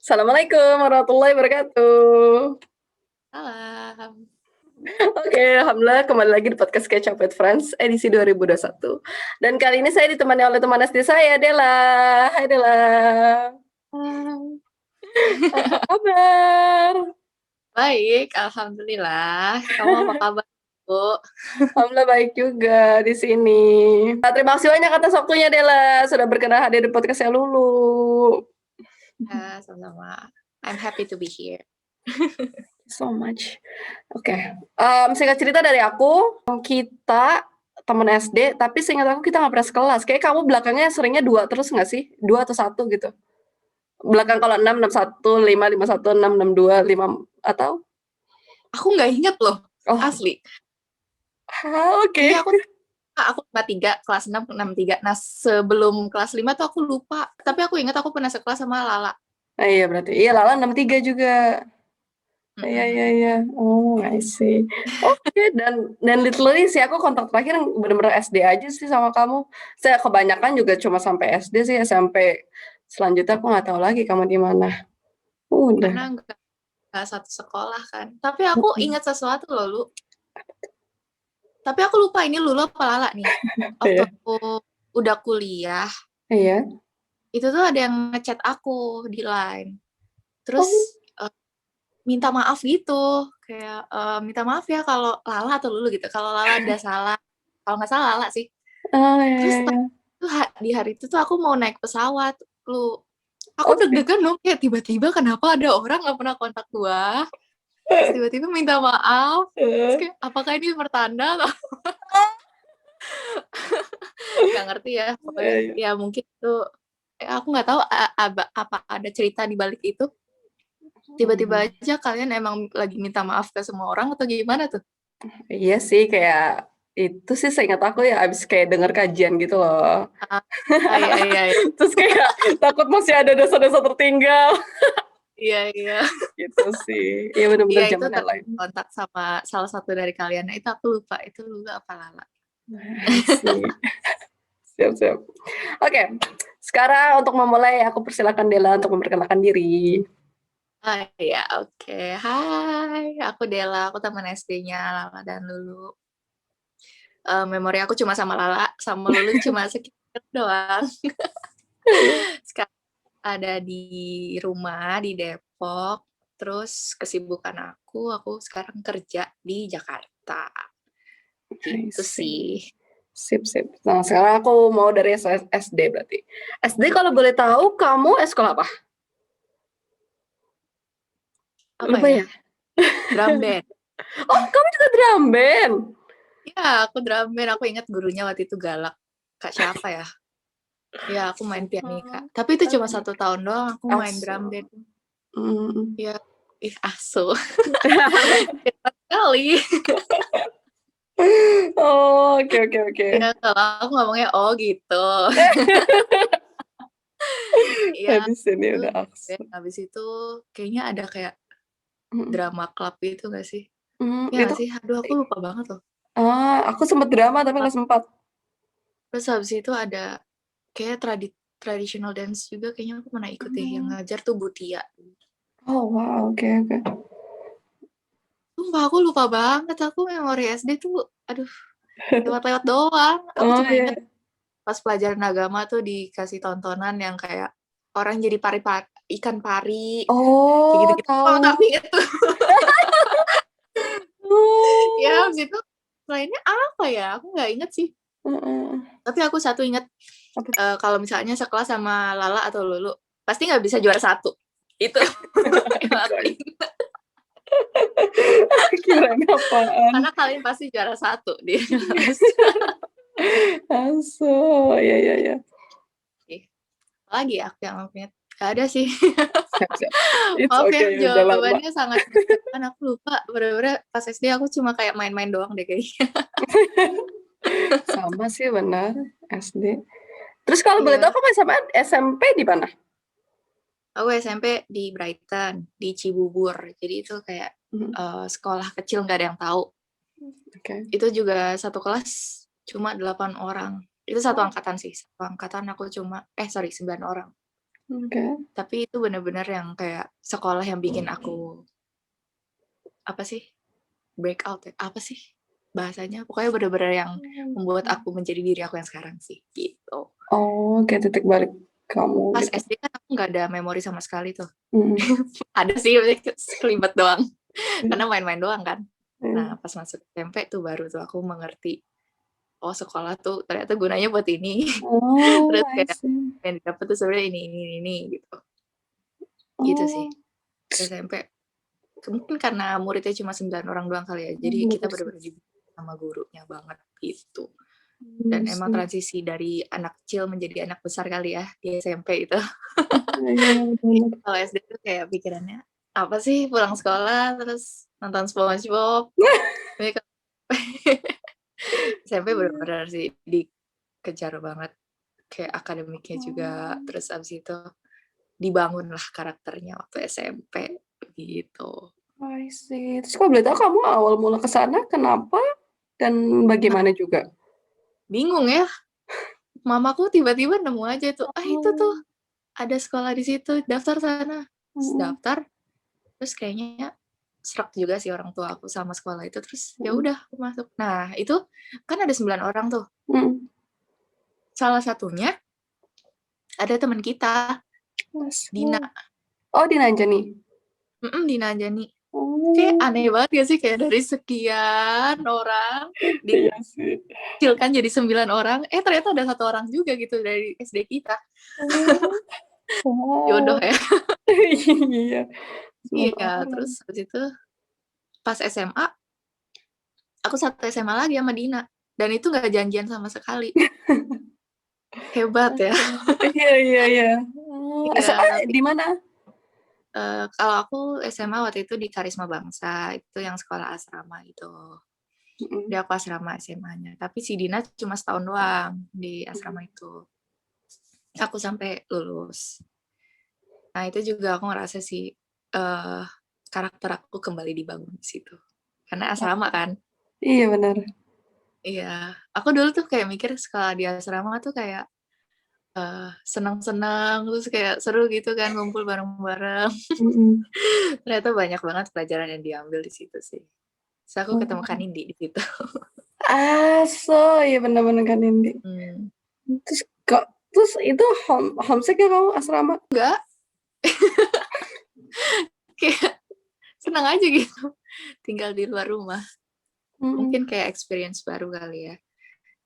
Assalamualaikum warahmatullahi wabarakatuh. Salam. Oke, alhamdulillah kembali lagi di podcast Kecap with Friends edisi 2021. Dan kali ini saya ditemani oleh teman SD saya, Della. Hai Della. Hai. Apa kabar? Baik, alhamdulillah. Kamu apa kabar, Bu? Alhamdulillah baik juga di sini. Terima kasih banyak atas waktunya Della, sudah berkenan hadir di podcastnya Lulu. Ya, sama-sama. I'm happy to be here. So much. Oke, singkat cerita dari aku, kita temen SD, tapi seingat aku kita nggak pernah sekelas. Kayak kamu belakangnya seringnya 2 terus nggak sih? 2 atau 1 gitu? Belakang kalau 6, 61, 5, 51, 6, 62, 5 atau? Aku nggak inget loh, Oh, asli. oke. Kayaknya aku 53, kelas 6, 63. Nah, sebelum kelas 5 tuh aku lupa. Tapi aku ingat aku pernah sekelas sama Lala. Iya berarti. Iya Lala 63 juga. Iya iya Mm-mm. iya. Oh, I see. Oke, dan literally sih aku kontak terakhir bener-bener SD aja sih sama kamu. Saya kebanyakan juga cuma sampai SD sih, SMP selanjutnya aku nggak tahu lagi kamu di mana. Udah. Karena nggak satu sekolah kan. Tapi aku ingat sesuatu loh, Lu. Tapi aku lupa ini Lulu apa Lala nih. Waktu Iya. aku udah kuliah, Iya. itu tuh ada yang ngechat aku di line. Oh, Terus minta maaf gitu. Kayak minta maaf ya kalau Lala atau Lulu gitu. Kalau Lala ada salah. Kalau nggak salah Lala sih. oh ya Terus ya ya. di hari itu tuh aku mau naik pesawat. Aku Oke. deg-degan dong. Kayak tiba-tiba kenapa ada orang nggak pernah kontak gua. Terus tiba-tiba minta maaf. Terus Eh. kayak apakah ini pertanda atau nggak ngerti ya. Pokoknya Iya, iya. ya mungkin itu aku nggak tahu apa ada cerita di balik itu. Tiba-tiba aja kalian emang lagi minta maaf ke semua orang atau gimana tuh? Iya sih kayak itu sih seingat aku ya abis kayak denger kajian gitu loh. Ah, iya, iya, iya. Terus kayak takut masih ada dosa-dosa tertinggal Iya, iya. gitu sih. Iya bener-bener Iya, itu zaman yang lain. kontak sama salah satu dari kalian. Nah, itu aku lupa. Itu Lulu apa Lala? I see. Siap siap. Oke, sekarang untuk memulai aku persilakan Della untuk memperkenalkan diri. Ah, iya, oke. Hai, aku Della. Aku teman SD-nya Lala dan Lulu. Memori aku cuma sama Lala, sama Lulu cuma sekitar doang. Iya. Sekarang ada di rumah di Depok. Terus kesibukan aku sekarang kerja di Jakarta. I Gitu see. sih. Sip sip. Nah sekarang aku mau dari SD berarti. SD kalau boleh tahu kamu sekolah apa? Apa Lupa ya? ya? Drum band. Oh kamu juga drum band? Ya, aku drum band. Aku ingat gurunya waktu itu galak. Kak siapa ya? Ya, aku main pianika. Tapi itu cuma 1 tahun doang aku main drum Asu. band. Mm. Ya, asu. Cepat sekali. Oh, oke oke oke. Ya, kalau aku ngomongnya oh gitu. Iya, Habis ini itu udah drum aksen. band. Habis itu kayaknya ada kayak drama club itu gak sih? Ya Itu gak sih? Aduh, aku lupa banget loh. aku sempet drama tapi nggak sempat. Terus habis itu ada kayak traditional dance juga kayaknya aku pernah ikut deh. Yang ngajar tuh Butia. Oh wow, oke oke. Sumpah aku lupa banget. Aku memori SD tuh, aduh, lewat-lewat doang. Aku Oh cuma iya. inget pas pelajaran agama tuh dikasih tontonan yang kayak orang jadi ikan pari. Kayak Oh, gitu-gitu. Oh, tahu. tapi itu. Ya, Oh. habis itu lainnya apa ya? Aku nggak inget sih. Heeh. Tapi aku satu inget, Apa? kalau misalnya sekelas sama Lala atau Lulu, pasti nggak bisa juara 1. Itu yang aku Kirain ingat. kirain apaan. Karena kalian pasti juara 1 di kelas. Asu, iya iya iya. Lagi ya aku yang ingat. Gak ada sih. Siap siap. It's Maaf ya, okay, udah lama. jawabannya sangat mendadak. Aku lupa. Bener-bener pas SD aku cuma kayak main-main doang deh kayaknya. Sama sih benar, SD. Terus kalau boleh tahu Iya. kamu sama SMP di mana? Aku SMP di Brighton, di Cibubur. Jadi itu kayak sekolah kecil nggak ada yang tahu. Oke. Itu juga satu kelas cuma 8 orang. Itu satu Oh, angkatan sih. Satu angkatan aku cuma, 9 orang. Oke. Tapi itu benar-benar yang kayak sekolah yang bikin aku apa sih? Breakout ya? Apa sih bahasanya? Pokoknya benar-benar yang membuat aku menjadi diri aku yang sekarang sih, gitu. Oh, kayak titik balik kamu Pas gitu. SD kan aku nggak ada memori sama sekali tuh. Mhm. Ada sih, sekelibat doang. Iya. Karena main-main doang kan. Iya. Nah, pas masuk SMP tuh baru tuh aku mengerti, oh sekolah tuh ternyata gunanya buat ini. Oh, Terus I kayak see. yang didapat tuh sebenarnya ini gitu. Gitu sih. Oh, SMP. Mungkin karena muridnya cuma 9 orang doang kali ya. Jadi kita bener sih. benar-benar dibimbing sama gurunya banget gitu. Iya Dan emang sih. transisi dari anak kecil menjadi anak besar kali ya di SMP itu. Iya, iya, bener. Kalau SD tuh kayak pikirannya, apa sih pulang sekolah terus nonton SpongeBob. Tapi kalau SMP benar-benar sih dikejar banget. Kayak akademiknya juga, Oh, terus abis itu dibangunlah karakternya waktu SMP gitu. I see. Terus kalau boleh tahu kamu awal mula ke sana kenapa dan Nah, bagaimana juga? bingung ya, mamaku tiba-tiba nemu aja tuh, "Ah, itu tuh Oh, ada sekolah di situ, daftar sana." Terus mhm, daftar, terus kayaknya sreg juga sih orang tua aku sama sekolah itu, terus ya mhm, udah aku masuk. Nah, itu kan ada 9 orang tuh, mhm. salah satunya ada teman kita, Dina, Oh. Oh, di Nanjani? Dina Anjani. Kayak Oh, aneh banget gak sih kayak dari sekian orang iya sih. dikecilkan jadi 9 orang, ternyata ada 1 orang juga gitu dari SD kita. Oh, Jodoh wow. ya. Iya, 9 Iya, orang. terus habis itu pas SMA, aku satu SMA lagi sama Dina, dan itu nggak janjian sama sekali. Hebat ya. Oke. Iya, iya, iya. Oh, Iya, SMA tapi, di mana? kalau aku SMA waktu itu di Karisma Bangsa, itu yang sekolah asrama gitu. Di Mhm, aku asrama SMA-nya, tapi si Dina cuma setahun doang di mhm. asrama itu. Aku sampai lulus. Nah, itu juga aku ngerasa sih, karakter aku kembali dibangun di situ. Karena asrama kan. Iya, benar. Iya, aku dulu tuh kayak mikir sekolah di asrama tuh kayak, senang-senang, terus kayak seru gitu kan ngumpul bareng-bareng. Mhm. Ternyata banyak banget pelajaran yang diambil di situ sih. Terus aku ketemu Oh. Kanindi di situ. Aso, iya bener bener Kak Nindi. Mmm, Terus kok terus itu homesick ya kamu asrama? enggak, kayak senang aja gitu tinggal di luar rumah. Mhm, Mungkin kayak experience baru kali ya.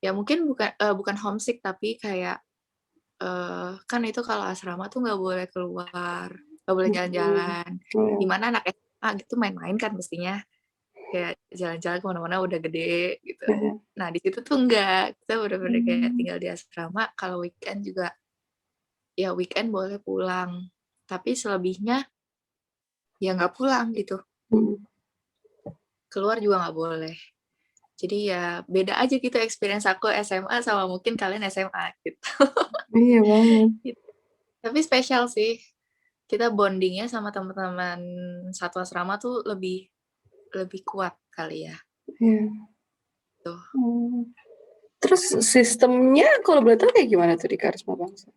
Ya mungkin bukan homesick tapi kayak, kan itu kalau asrama tuh nggak boleh keluar, nggak boleh mhm. jalan-jalan. Oh ya, Di mana anak SMA gitu main-main kan mestinya, kayak jalan-jalan ke mana-mana udah gede gitu. iya. Nah di situ tuh enggak, kita bener-bener kayak Mmm, tinggal di asrama, kalau weekend juga ya weekend boleh pulang, tapi selebihnya ya nggak pulang gitu, mhm. keluar juga nggak boleh. Jadi ya beda aja gitu experience aku SMA sama mungkin kalian SMA gitu. Iya banget. Tapi spesial sih, kita bonding-nya sama teman-teman satu asrama tuh lebih lebih kuat kali ya, Iya. tuh. Oh. Terus sistemnya kalau boleh tahu kayak gimana tuh di Karisma Bangsa?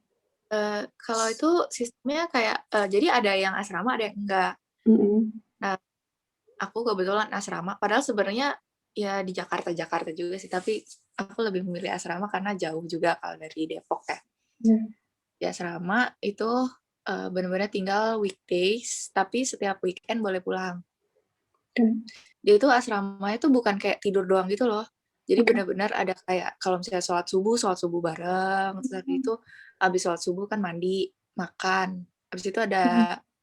Kalau itu sistemnya kayak, jadi ada yang asrama, ada yang enggak. Mhm. Nah, aku kebetulan asrama, padahal sebenarnya ya di Jakarta-Jakarta juga sih, tapi aku lebih memilih asrama karena jauh juga kalau dari Depok ya. Iya. Di asrama itu, bener-bener tinggal weekdays, tapi setiap weekend boleh pulang. Dan Dia itu asramanya tuh bukan kayak tidur doang gitu loh. Jadi oke. benar-benar ada kayak kalau misalnya sholat subuh bareng, terus habis Mhm, itu habis sholat subuh kan mandi, makan, habis itu mhm. ada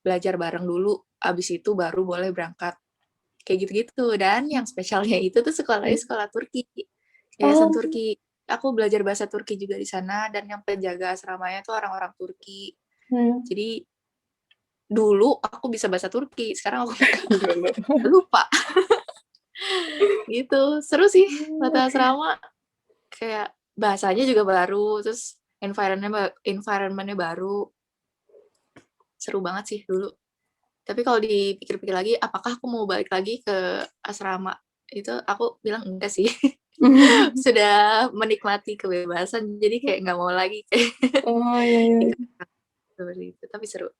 belajar bareng dulu, habis itu baru boleh berangkat. Kayak gitu-gitu. Dan yang spesialnya itu tuh sekolahnya Iya. sekolah Turki, yayasan Oh, Turki. Aku belajar bahasa Turki juga di sana dan yang penjaga asramanya tuh orang-orang Turki. iya. Jadi dulu aku bisa bahasa Turki, sekarang aku Dulu. lupa. Gitu, seru sih Oh, mata oke. asrama, kayak bahasanya juga baru, terus environment-nya baru, seru banget sih dulu. Tapi kalau dipikir-pikir lagi, apakah aku mau balik lagi ke asrama? Itu aku bilang enggak sih. Sudah menikmati kebebasan, jadi kayak nggak mau lagi kayak Oh, iya, iya. gitu. seperti itu, tapi seru.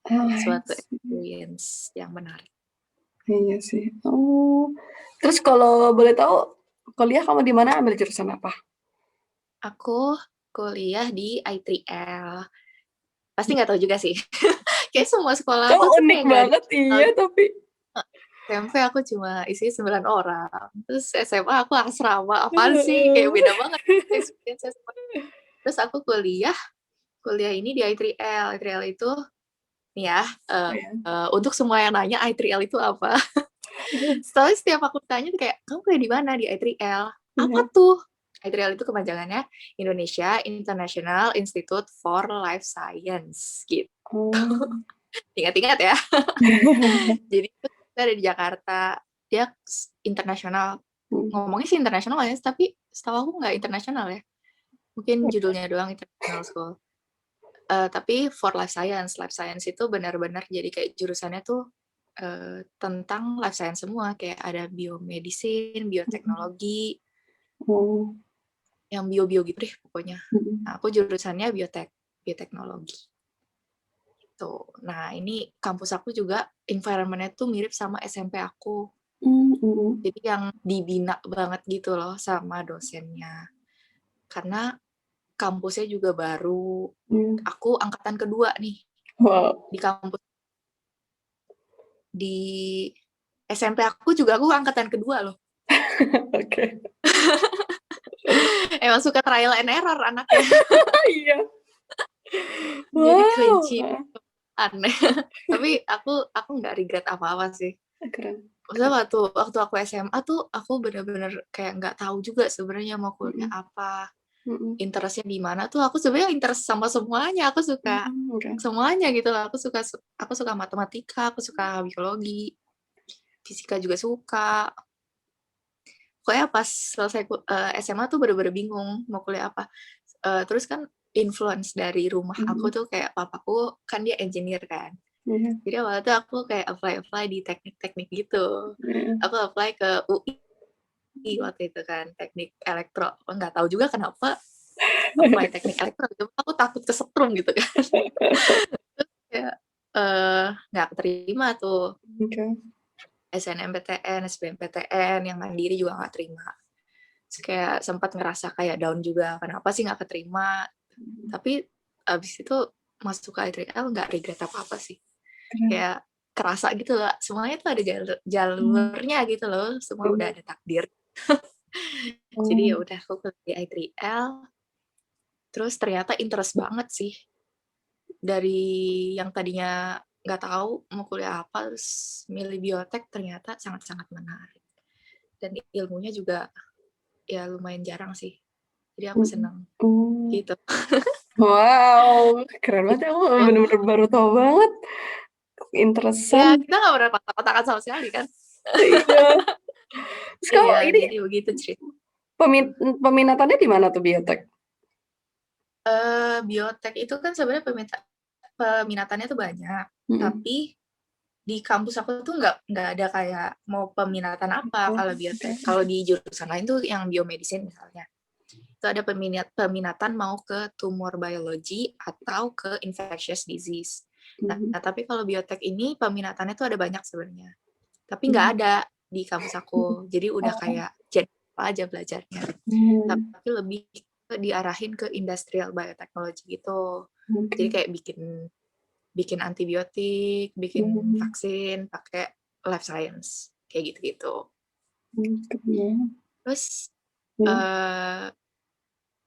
I Suatu see. experience yang menarik. Iya sih. Oh. Terus kalau boleh tahu, kuliah kamu di mana, ambil jurusan apa? Aku kuliah di I3L. Pasti nggak tahu juga sih. Kayak semua sekolah Kok aku tuh unik kayak nggak ada banget, iya tapi SMP aku cuma isinya 9 orang, terus SMA aku asrama, apaan sih, kayak beda banget experience-nya semua. Terus aku kuliah ini di I3L. I3L itu nih ya, Iya. untuk semua yang nanya I3L itu apa? Soalnya setiap aku tanya tuh kayak, "Kamu kuliah di mana?" "Di I3L." "Apa Iya. tuh?" I3L itu kepanjangannya Indonesia International Institute for Life Science, gitu. Oh. Ingat-ingat ya. Jadi itu kita ada di Jakarta, dia internasional. Ngomongnya sih internasional ya, tapi setahu aku nggak internasional ya. Mungkin judulnya doang international school. Tapi for life science. Life science itu benar-benar jadi kayak jurusannya tuh tentang life science semua. Kayak ada biomedicine, bioteknologi, Oh. yang bio-bio gitu deh pokoknya. Nah, aku jurusannya bioteknologi. Gitu. Nah, ini kampus aku juga environment-nya tuh mirip sama SMP aku. Jadi yang dibina banget gitu loh sama dosennya. Karena kampusnya juga baru. Aku angkatan kedua nih Wow. di kampus. Di SMP aku juga aku angkatan kedua loh. Oke. Emang suka trial and error anaknya. Iya. Jadi Wow. kelinci aneh. Tapi aku nggak regret apa-apa sih. Keren. Maksudnya waktu aku SMA tuh aku bener-bener kayak nggak tahu juga sebenarnya mau kuliah apa, interestnya di mana tuh. Aku sebenarnya interest sama semuanya. Aku suka Oke. semuanya gitu loh. Aku suka matematika, aku suka biologi, fisika juga suka. Pokoknya pas selesai SMA tuh bener-bener bingung mau kuliah apa. Terus kan influence dari rumah aku tuh kayak papaku kan dia engineer kan. Iya. Jadi awalnya tuh aku kayak apply di teknik-teknik gitu. Iya. Aku apply ke UI waktu itu kan, teknik elektro. Nggak tahu juga kenapa apply teknik elektro gitu. Aku takut kesetrum gitu kan. Terus kayak nggak keterima tuh. Oke. SNMPTN, SBMPTN, yang mandiri juga nggak terima. Terus kayak sempat ngerasa kayak down juga, kenapa sih nggak keterima. Tapi abis itu masuk ke I3L nggak regret apa-apa sih. Kayak kerasa gitu loh, semuanya tuh ada jalurnya gitu loh, semua udah ada takdir. Jadi ya udah aku ke I3L, terus ternyata interest banget sih. Dari yang tadinya nggak tahu mau kuliah apa, terus milih biotek ternyata sangat-sangat menarik. Dan ilmunya juga ya lumayan jarang sih. Jadi aku senang gitu. Wow, keren banget. Aku bener-bener baru tahu banget. Ya Interesting. kita nggak pernah kontak-kontakan sama sekali kan. Iya. Terus kalau Iya, ini jadi begitu cerita. peminatannya di mana tuh biotek? Biotek itu kan sebenarnya peminatannya tuh banyak, tapi di kampus aku tuh nggak ada kayak mau peminatan apa kalau biotek. Kalau di jurusan lain tuh yang biomedicine misalnya, itu ada peminatan mau ke tumor biology atau ke infectious disease. Nah, tapi kalau biotek ini peminatannya tuh ada banyak sebenarnya, tapi nggak ada di kampus aku. Jadi udah kayak jadi apa aja belajarnya, tapi lebih diarahin ke industrial biotechnology gitu. Jadi kayak bikin antibiotik, bikin vaksin pakai life science kayak gitu-gitu. Terus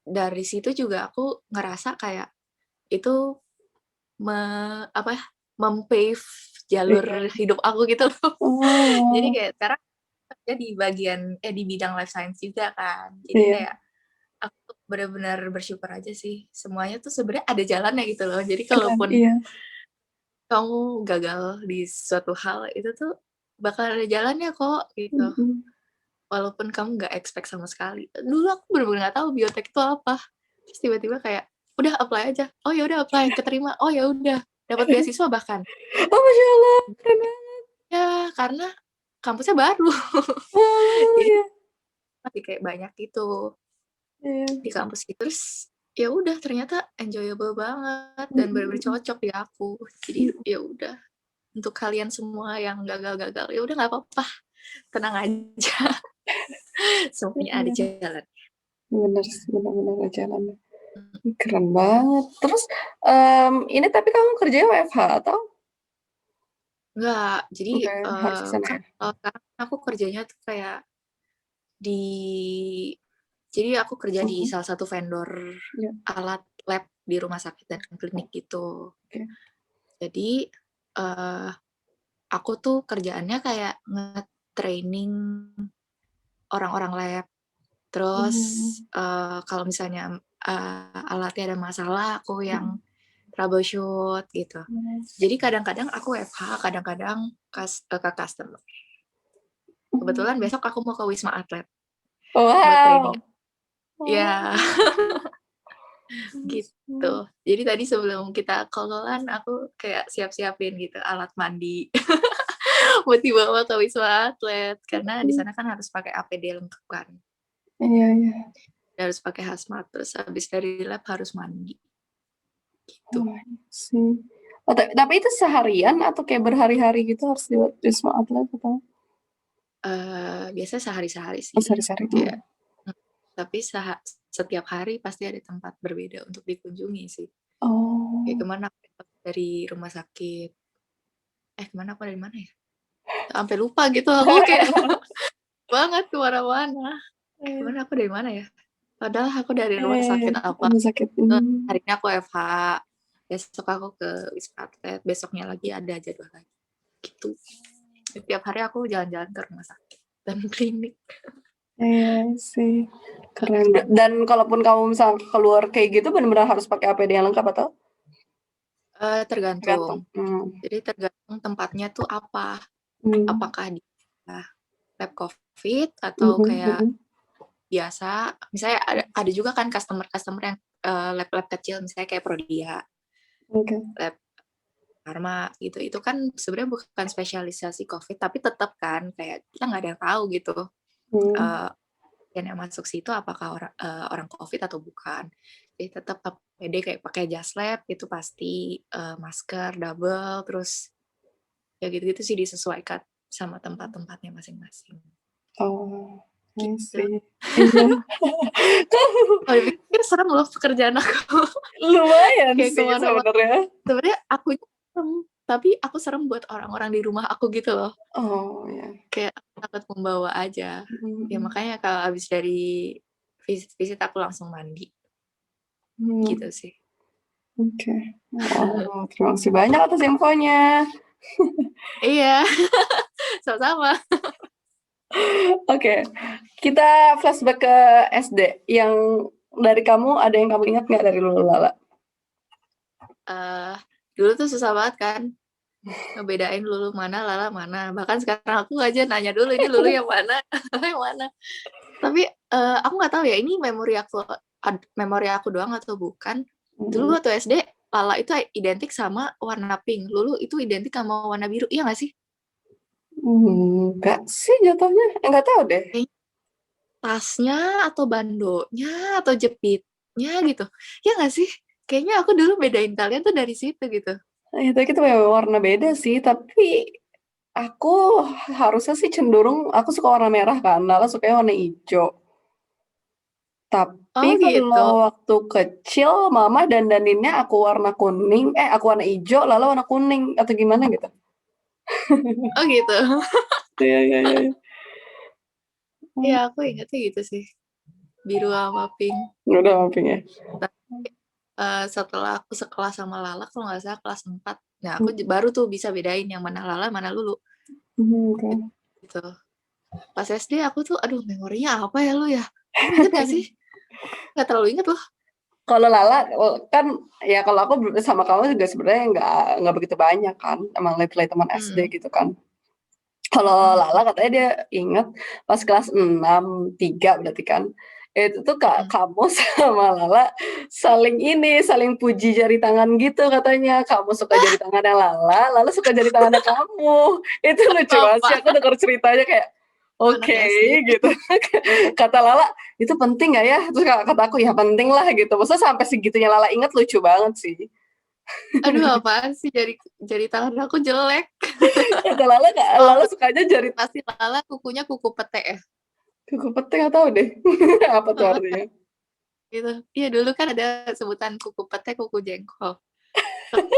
dari situ juga aku ngerasa kayak itu mempave jalur hidup aku gitu loh. Jadi kayak sekarang kerja di bidang life science juga kan. Jadi kayak aku benar-benar bersyukur aja sih. Semuanya tuh sebenarnya ada jalannya gitu loh. Jadi kalaupun kamu gagal di suatu hal itu tuh bakal ada jalannya kok gitu. Walaupun kamu nggak expect sama sekali. Dulu aku benar-benar nggak tahu biotek itu apa. Terus tiba-tiba kayak udah apply aja. Oh ya udah apply, keterima. Oh ya udah dapat beasiswa bahkan. Oh, Masya Allah, keren banget. Ya karena kampusnya baru. Oh, Jadi iya. masih kayak banyak gitu di kampus itu. Terus ya udah ternyata enjoyable banget dan benar-benar cocok di aku. Jadi ya udah, untuk kalian semua yang gagal-gagal, ya udah nggak apa-apa, tenang aja, semuanya ada Iya, jalan. bener sih, bener-bener ada jalannya. Mhm. Keren banget. Terus, ini tapi kamu kerjanya WFH atau? Enggak, jadi, Enggak, harus ke sana kan ya? kalau sekarang aku kerjanya tuh kayak di jadi aku kerja di Mhm, salah satu vendor iya, alat lab di rumah sakit dan klinik gitu. oke. Jadi, eee, aku tuh kerjaannya kayak nge-training orang-orang lab. Terus, Mmm, kalau misalnya, alatnya ada masalah, aku mhm, yang troubleshoot gitu. mhm. Jadi kadang-kadang aku WFH, kadang-kadang ke customer. Kebetulan Mmm. besok aku mau ke Wisma Atlet buat training. Wow! Ya, Oh, gitu. Jadi tadi sebelum kita call-an aku kayak siap-siapin gitu alat mandi buat dibawa ke Wisma Atlet, karena di sana kan harus pakai APD lengkap kan. iya iya. Harus pakai hazmat, terus habis dari lab harus mandi, gitu. Oh, iya sih. Oh, tapi itu seharian atau kayak berhari-hari gitu harus di Wisma Atlet atau? Biasanya sehari-sehari Oh, sih, sehari-sehari, kayak tapi setiap hari pasti ada tempat berbeda untuk dikunjungi sih. Kayak Oh, kemana aku dari rumah sakit kemana aku dari mana ya? Sampai lupa gitu aku kayak banget ke mana-mana. Kemana aku dari mana ya? Padahal aku dari rumah sakit apa, rumah sakit, hari ini aku FH, besok aku ke Wisma Atlet, besoknya lagi ada jadwal lagi, gitu. Setiap hari aku jalan-jalan ke rumah sakit dan klinik. iya sih, keren. Dan kalaupun kamu misal keluar kayak gitu bener-bener harus pakai APD yang lengkap atau? Tergantung? Tergantung. Jadi tergantung tempatnya tuh apa, Mmm, apakah dia lab Covid atau mhm kayak mhm, biasa. Misalnya ada juga kan customer-customer yang, lab-lab kecil misalnya kayak Prodia, oke. lab Farma gitu. Itu kan sebenarnya bukan spesialisasi Covid, tapi tetap kan kayak kita nggak ada yang tahu gitu, Mmm, eee, yang masuk situ apakah orang Covid atau bukan. Jadi tetap APD kayak pakai jas lab itu pasti, masker double, terus ya gitu-gitu sih disesuaikan sama tempat-tempatnya masing-masing, oh, I gitu. see. Iya. Kalau dipikir serem loh pekerjaan aku, Lumayan kayak ke sih mana-mana. sebenarnya. Sebenarnya akunya serem, tapi aku serem buat orang-orang di rumah aku gitu loh. Oh, ya. Kayak aku takut membawa aja. Mhm Ya mhm. makanya kalau habis dari visit aku langsung mandi, Mmm, gitu sih. oke. Wow, terima kasih banyak atas infonya. Iya, sama-sama. Oke, kita flashback ke SD, yang dari kamu ada yang kamu ingat nggak dari Lulu Lala? Eee, Dulu tuh susah banget kan ngebedain Lulu mana, Lala mana. Bahkan sekarang aku aja nanya dulu, "Ini Lulu yang mana? Lala yang mana?" Tapi, aku nggak tahu ya ini memori aku doang atau bukan. Dulu Mhm. waktu SD, Lala itu identik sama warna pink, Lulu itu identik sama warna biru, iya nggak sih? Enggak sih jatuhnya, nggak tahu deh. Kayaknya tasnya atau bandonya atau jepitnya gitu, iya nggak sih? Kayaknya aku dulu bedain kalian tuh dari situ gitu. Itu kita memang warna beda sih, tapi aku harusnya sih cenderung aku suka warna merah kan, Lala sukanya warna ijo. Tapi Oh gitu. kalau waktu kecil mama dandaninnya aku warna kuning, aku warna ijo, Lala warna kuning atau gimana gitu. Oh gitu. Iya iya iya iya. Iya Mmm, aku ingetnya gitu sih, biru sama pink. udah mapping ya? Tapi, setelah aku sekelas sama Lala kalau nggak salah kelas 4, nah aku Mhm baru tuh bisa bedain yang mana Lala, mana Lulu, mhm, oke. gitu. Pas SD aku tuh, aduh memorinya apa ya lu ya? Kamu inget gak sih? Nggak terlalu inget loh. Kalau Lala, kan ya kalau aku sama kamu juga sebenarnya nggak begitu banyak kan, emang late-late teman SD Mhm, gitu kan. Kalau mhm, Lala katanya dia inget pas kelas 6 3 berarti kan, itu tuh mhm. kamu sama Lala saling puji jari tangan gitu katanya. Kamu suka jari tangannya Lala, Lala suka jari tangannya kamu. Itu lucu banget sih, Apa? aku denger ceritanya kayak, anak Oke, SD. gitu. Kata Lala, "Itu penting nggak ya?" Terus kata aku, "Ya penting lah," gitu. Maksudnya sampai segitunya Lala inget lucu banget sih. Aduh, apaan sih jari tangan aku jelek. Kata Lala Lala Kalau sukanya jari pasti Lala kukunya kuku pete ya? kuku pete nggak tahu deh. Apa tuh Heeh, artinya? gitu. Iya, dulu kan ada sebutan kuku pete, kuku jengkol.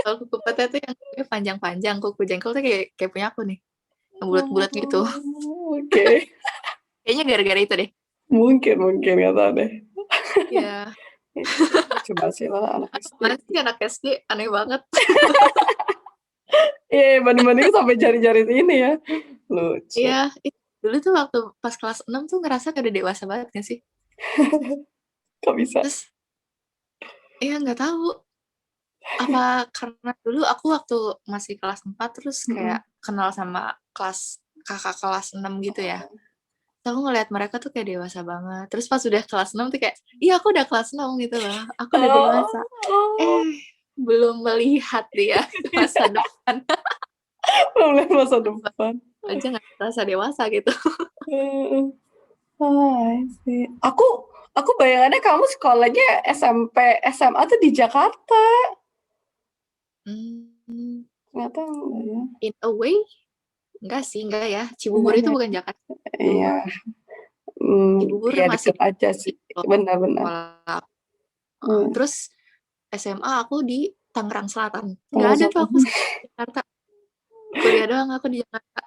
Kalau kuku pete tuh yang panjang-panjang, kuku jengkol tuh kayak punya aku nih, yang bulat-bulat gitu. Oh, oke. Kayaknya gara-gara itu deh. Mungkin nggak tahu deh. Iya. Lucu banget sih Lala anak SD. Apaan sih anak SD, aneh banget. Iya, banding-bandingin sampai jari-jari ini ya. Lucu. Iya, dulu tuh waktu pas kelas 6 tuh ngerasa kayak udah dewasa banget gak sih? Kok bisa? Terus, ya nggak tahu. Apa karena dulu aku waktu masih kelas 4 terus Mm-mm. kayak kenal sama kakak kelas 6 gitu ya. Terus aku ngeliat mereka tuh kayak dewasa banget. Terus pas udah kelas 6 tuh kayak, iya aku udah kelas 6 gitu loh. Aku udah Oh, dewasa. oh. Belum melihat dia masa depan. Belum lihat masa depan. Aja nggak terasa dewasa gitu. Heeh. Oh, I see. Aku bayangannya kamu sekolahnya SMP, SMA tuh di Jakarta. Hmm, Ternyata enggak ya. in a way, enggak sih, enggak ya. Cibubur Enggak itu ya. bukan Jakarta. Iya. Hmm, Cibubur iya masih deket aja di sih. Benar-benar. sekolah. Iya. Terus SMA aku di Tangerang Selatan. Nggak Tangerang ada tuh Selatan. aku di Jakarta. Kuliah doang aku di Jakarta.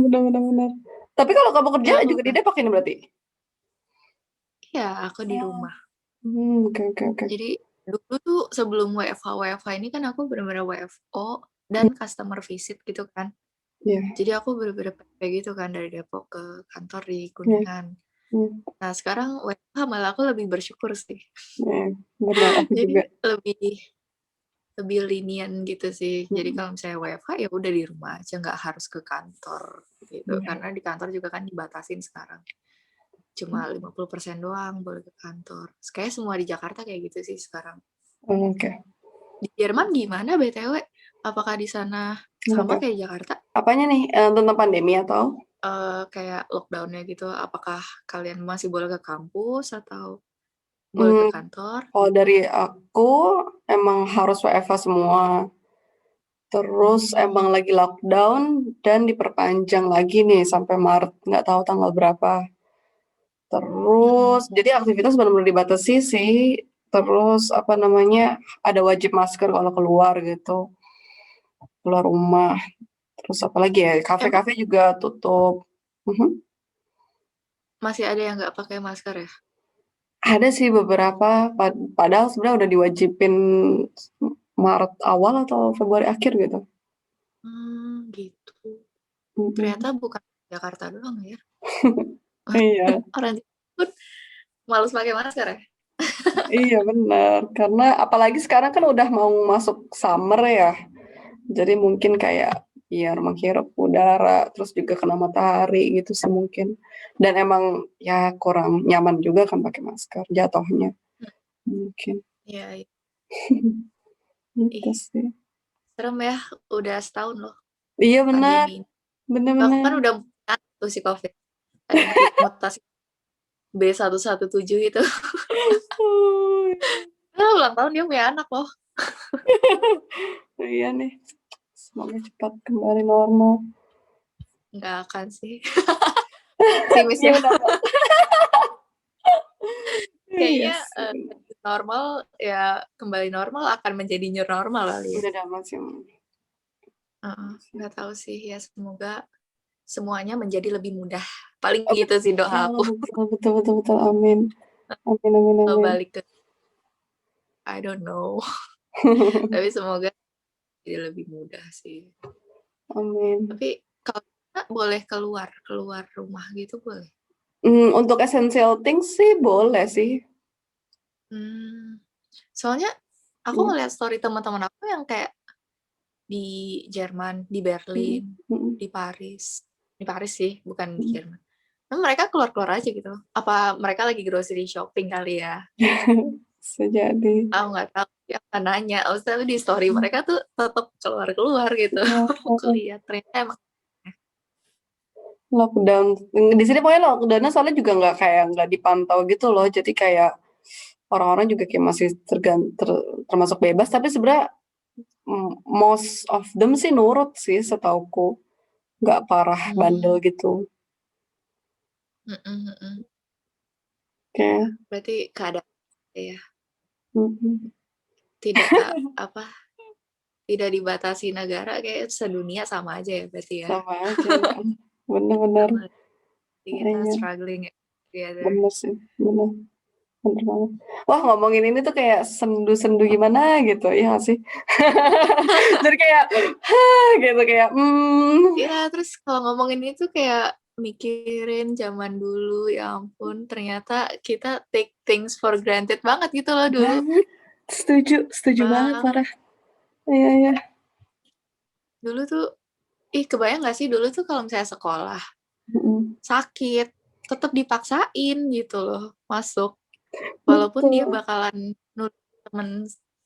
Benar-benar. Tapi kalau kamu kerja Ya aku juga di Depok ini berarti? ya aku di Oh. rumah. Oke, oke, oke. Jadi dulu tuh sebelum WFH ini kan aku benar-benar WFO Hmm, dan customer visit gitu kan. iya, Jadi aku bener-bener kayak gitu kan dari Depok ke kantor di iya, Kuningan. iya, Nah sekarang WFH malah aku lebih bersyukur sih. iya. Benar, aku Jadi juga. lebih lebih lenient gitu sih. Jadi Hmm, kalau misalnya WFH ya udah di rumah aja, nggak harus ke kantor gitu. iya. Karena di kantor juga kan dibatasin sekarang. Cuma 50% doang boleh ke kantor. Kayak semua di Jakarta kayak gitu sih sekarang. Oke. Di Jerman gimana BTW? Apakah di sana Kenapa? sama kayak Jakarta? Apanya nih? Tentang pandemi atau? Kayak lockdown-nya gitu. Apakah kalian masih boleh ke kampus atau boleh ke Hmm, kantor? kalau dari aku emang harus WFH semua. Terus emang lagi lockdown dan diperpanjang lagi nih sampai Maret, nggak tahu tanggal berapa. Mm-mm. Terus jadi aktivitas benar-benar dibatasi sih. Terus apa namanya? Ada wajib masker kalau keluar gitu, keluar rumah. Terus apa lagi ya? Emang Kafe-kafe juga tutup. Mhm. masih ada yang nggak pakai masker ya? Ada sih beberapa, padahal sebenarnya udah diwajibin Maret awal atau Februari akhir gitu. Gitu. Ternyata Mhm. bukan Jakarta doang ya. Iya, Orang pun males pakai masker ya. iya benar. Karena apalagi sekarang kan udah mau masuk summer ya. Jadi mungkin kayak biar menghirup udara, terus juga kena matahari gitu sih mungkin. Dan emang ya kurang nyaman juga kan pakai masker jatuhnya mungkin. Iya, iya. Gitu Ih, sih. serem ya. Udah setahun loh Iya benar, pandemi ini. benar-benar. Bahkan udah tuh si COVID. Yang mutasi B117 itu. Ulang tahun dia punya anak loh. Iya nih, semoga cepat kembali normal. Nggak akan sih. Optimis Iya ya. benar. Iya Kayaknya sih. normal ya kembali normal akan menjadi new normal kali ya. Udah amat sih. Nggak tahu sih ya semoga semuanya menjadi lebih mudah. Paling Oh, gitu sih doa betul, aku. betul, betul, betul, betul. Amin. Amin, amin, Kalau amin. balik ke I don't know. Tapi semoga jadi lebih mudah sih. Amin. Tapi kalau kita boleh keluar rumah gitu boleh. Untuk essential things sih boleh sih. Hmm, soalnya aku Hmm, ngeliat story teman-teman aku yang kayak di Jerman, di hmm, Berlin, hmm, di Paris sih, bukan di hmm. Jerman. Nah, mereka keluar-keluar aja gitu. Apa mereka lagi grocery shopping kali ya? Bisa jadi. Aku nggak tahu. Ya akan nanya. Maksudnya di story mereka tuh tetap keluar-keluar gitu. Iya, Aku lihat ternyata emang. Lockdown. Di sini pokoknya lockdown-nya soalnya juga nggak dipantau gitu loh. Jadi kayak orang-orang juga kayak masih termasuk bebas. Tapi sebenarnya most of them sih nurut sih setauku. Nggak parah bandel Hmm, gitu. mm-mm. Kayak, Berarti keadaan ya mm-mm. tidak apa tidak dibatasi negara kayak sedunia sama aja ya berarti ya. Sama aja ya. Bener-bener. Sama kita Iya, struggling together. bener sih. Bener. Bener banget. Wah, ngomongin ini tuh kayak sendu-sendu gimana gitu, ya nggak sih? Jadi kayak, gitu kayak, Ya, terus kalau ngomongin itu kayak mikirin zaman dulu, ya ampun, ternyata kita take things for granted banget gitu loh dulu. banget. Setuju banget, Banget. parah. Iya, iya. Dulu tuh, kebayang gak sih dulu tuh kalau misalnya sekolah, Mm-mm. sakit, tetap dipaksain gitu loh masuk. Walaupun dia Betul. bakalan nulis temen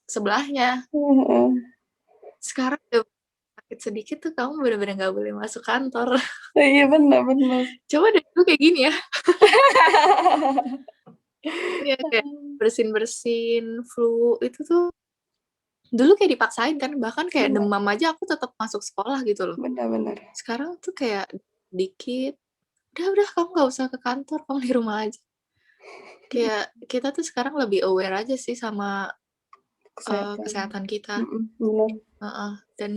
sebelahnya. Heeh. Sekarang udah sakit sedikit tuh kamu bener-bener gak boleh masuk kantor. Iya, benar-benar. Coba deh dulu kayak gini ya. Iya, kayak bersin-bersin, flu, itu tuh dulu kayak dipaksain kan, bahkan kayak Benar, demam aja aku tetap masuk sekolah gitu loh. benar-benar. Sekarang tuh kayak dikit, udah kamu gak usah ke kantor, kamu di rumah aja. Kayak kita tuh sekarang lebih aware aja sih sama Kesehatan. kesehatan kita. Benar. Heeh. Dan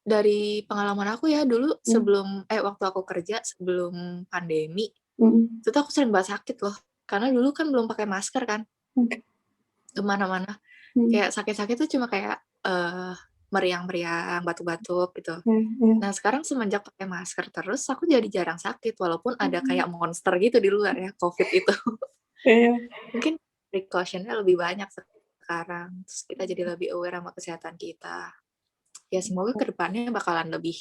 dari pengalaman aku ya dulu Mm, waktu aku kerja sebelum pandemi, mm, itu tuh aku sering banget sakit loh. Karena dulu kan belum pakai masker kan, oke. kemana-mana. Mm, Kayak sakit-sakit tuh cuma kayak meriang-meriang, batuk-batuk gitu. iya, iya. Nah sekarang semenjak pakai masker terus, aku jadi jarang sakit walaupun ada Mm, kayak monster gitu di luar ya, COVID itu. iya. Mungkin precaution-nya lebih banyak sekarang. Terus kita jadi lebih aware sama kesehatan kita. Ya semoga kedepannya bakalan lebih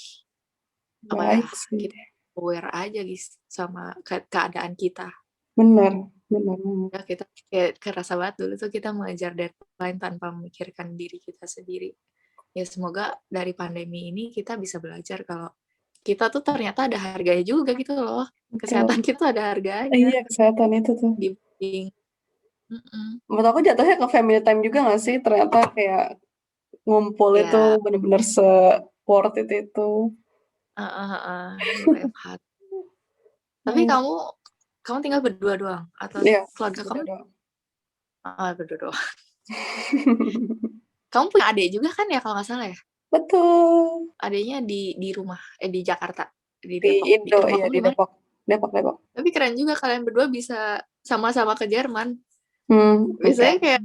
apa ya, Baik sih. kita aware aja guys sama keadaan kita. Benar, benar banget. Ya kita kayak kerasa banget dulu tuh kita mengejar deadline tanpa memikirkan diri kita sendiri. Ya semoga dari pandemi ini kita bisa belajar kalau kita tuh ternyata ada harganya juga gitu loh. Betul. Kesehatan kita ada harganya Iya, kesehatan itu tuh. dibanding. Mm-mm. Menurut aku jatuhnya ke family time juga nggak sih? Ternyata kayak ngumpul itu Ya, bener-bener se-worth it itu. WFH. Tapi Iya, kamu tinggal berdua doang atau iya, keluarga beda kamu doang. berdua doang? Kamu punya adik juga kan ya kalau nggak salah ya? Betul. Adiknya di rumah, di Jakarta, di Di Depok. Indo, Rumah iya kamu di di mana? Depok. Depok, Depok. Tapi keren juga kalian berdua bisa sama-sama ke Jerman. Oke. Biasanya kayak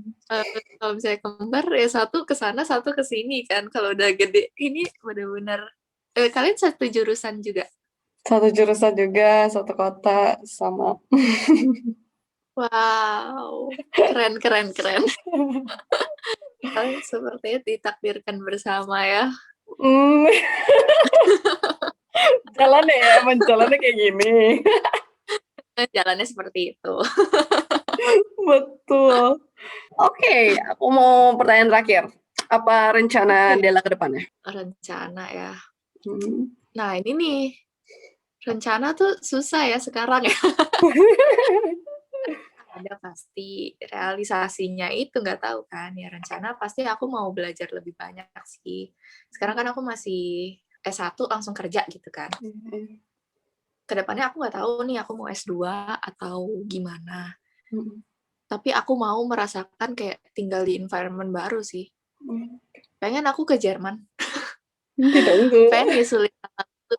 kalau misalnya kembar ya satu ke sana, satu ke sini kan. Kalau udah gede ini benar-benar kalian satu jurusan juga. Satu jurusan juga, satu kota, sama. Wow, keren keren keren. Kalian sepertinya ditakdirkan bersama ya. Hmm, jalannya ya, emang jalannya kayak gini. Jalannya seperti itu. Betul. Oke, aku mau pertanyaan terakhir. Apa rencana Oke, Della ke depannya? rencana ya. Hmm. Nah, ini nih, rencana tuh susah ya sekarang ya. Ada pasti realisasinya itu nggak tahu kan. Ya rencana pasti aku mau belajar lebih banyak sih. Sekarang kan aku masih S1 langsung kerja gitu kan. Kedepannya aku nggak tahu nih aku mau S2 atau gimana. Tapi aku mau merasakan kayak tinggal di environment baru sih. Pengen aku ke Jerman. Ditunggu. Pengen nyusulin aku,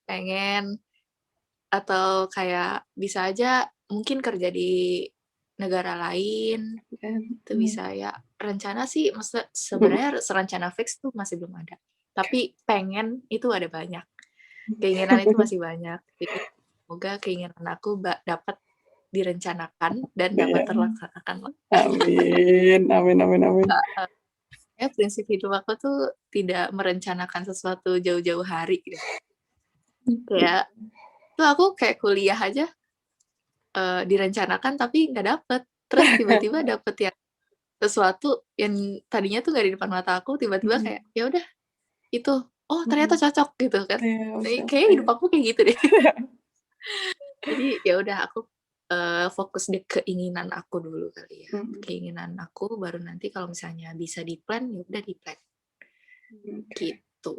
pengen. Atau kayak bisa aja mungkin kerja di negara lain. Itu bisa ya. Rencana sih sebenarnya rencana fix tuh masih belum ada. Tapi pengen itu ada banyak. Keinginan itu masih banyak. Jadi semoga keinginan aku dapat direncanakan dan dapat terlaksanakan. Amin, amin, amin, amin. Ya, prinsip hidup aku tuh tidak merencanakan sesuatu jauh-jauh hari gitu. Kayak tuh aku kayak kuliah aja direncanakan tapi nggak dapet. Terus tiba-tiba dapet yang sesuatu yang tadinya tuh nggak di depan mata aku, tiba-tiba kayak ya udah itu oh ternyata cocok gitu kan. Iya, Kayaknya hidup aku kayak gitu deh. Jadi ya udah aku fokus di keinginan aku dulu kali ya. Keinginan aku baru nanti kalau misalnya bisa di-plan, ya udah di-plan. Gitu.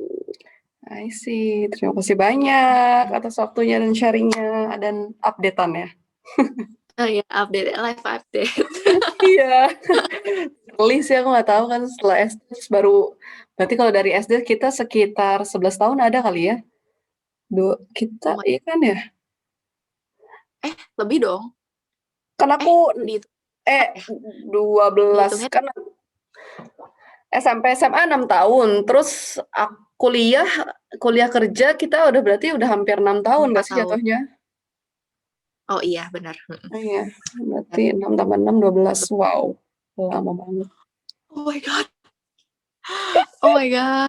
I see. Terima kasih banyak atas waktunya dan sharing-nya dan update-annya. Oh ya, live update. Iya. Early sih aku nggak tahu kan setelah SD terus baru berarti kalau dari SD kita sekitar 11 tahun ada kali ya? Kita Oh my- iya kan ya? lebih dong. Kan aku Di 12 dihitungnya kan SMP SMA 6 tahun. Terus kuliah kerja kita udah berarti udah hampir 6 tahun 4 nggak sih tahun. jatuhnya? Oh iya, benar. Iya, berarti 6 tambah 6 12. Wow. Lama banget. Oh my god. Oh my god.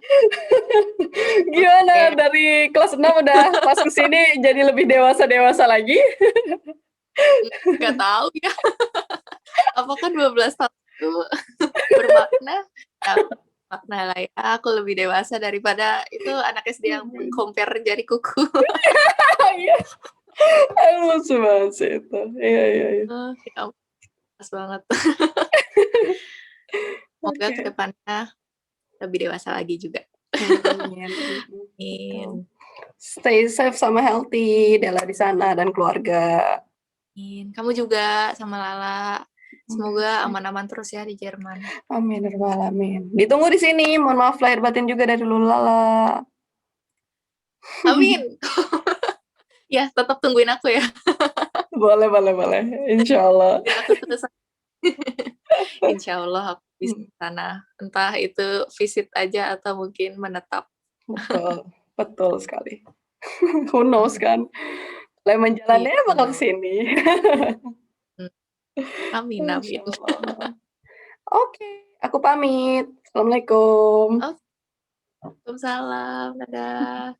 Gimana Oke. dari kelas 6 udah pas kesini jadi lebih dewasa-dewasa lagi? Nggak tahu ya. Apakah 12 tahun itu bermakna? Ya, makna lah ya. Aku lebih dewasa daripada itu anak SD yang compare jari kuku. Iya. Lucu banget sih itu. Iya, iya, iya. Ya ampun, pas banget. Semoga Oke. kedepannya lebih dewasa lagi juga. Amin. Amin. Stay safe sama healthy, Della di sana dan keluarga. Amin. Kamu juga sama Lala. Semoga aman-aman terus ya di Jerman. Amin, ya rabbal alamin. Ditunggu di sini. Mohon maaf lahir batin juga dari Lulala. Amin. Ya, tetap tungguin aku ya. Boleh, boleh, boleh. Insya Allah. Biar aku terus. Insya Allah aku bisa ke sana. Entah itu visit aja atau mungkin menetap. Betul, betul sekali. Who knows kan? Lemon jalannya Iya, bakal benar. kesini. Amin, amin. Insyaallah. Oke, aku pamit. Assalamualaikum. Waalaikumsalam. Dadah.